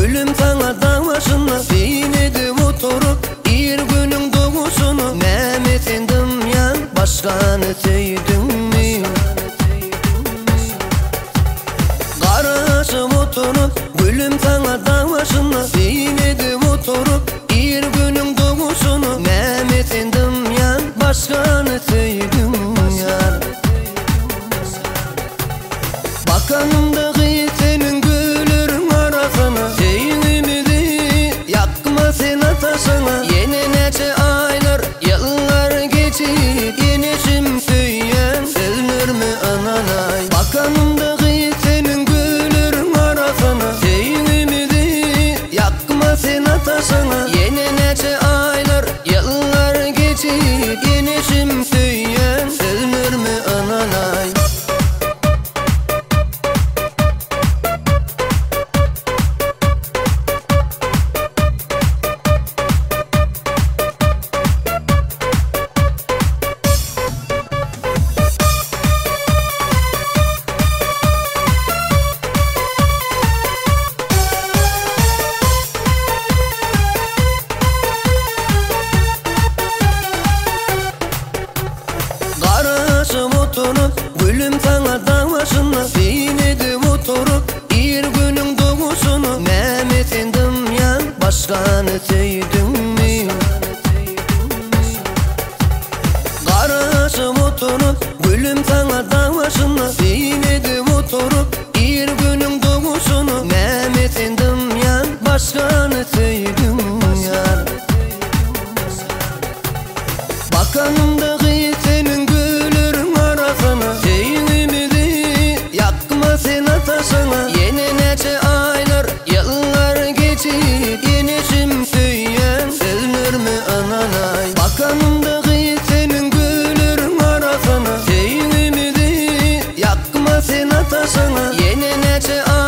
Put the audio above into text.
gülüm sana dağ başında dinledim oturup bir günün doğusunu Mehmet indim yan başkanı tüydüm mi? Karışım oturup gülüm sana dağ başında dinledim oturup bir günün doğusunu Mehmet indim yan başkanı tüydüm yan. Bakanımda senin gülürün arasına Zeynimidi yakma sen atasına Yine nece aylar yıllar geçip Yine şimşeyen sözünür mü ananay? Bakanımda senin gülürün arasına Zeynimidi yakma sen atasına Yine nece aylar yıllar geçip Yine şimşeyen sözünür mü ananay? Oturup gülüm sana dağ başında dinledim oturup bir günün doğusunu Mehmet indim yan başkanı tüydüm mi? Karışım oturup gülüm sana dağ başında dinledim oturup bir günün doğusunu Mehmet indim yan başkanı tüydüm yan. Bakanımda senin gülürün arasına Zeynimidi yakma sen atasına Yine nece aylar yıllar geçip Yine şimşeyen sözünür mü ananay? Bakanımda senin gülürün arasına Zeynimidi yakma sen atasına Yine nece aylar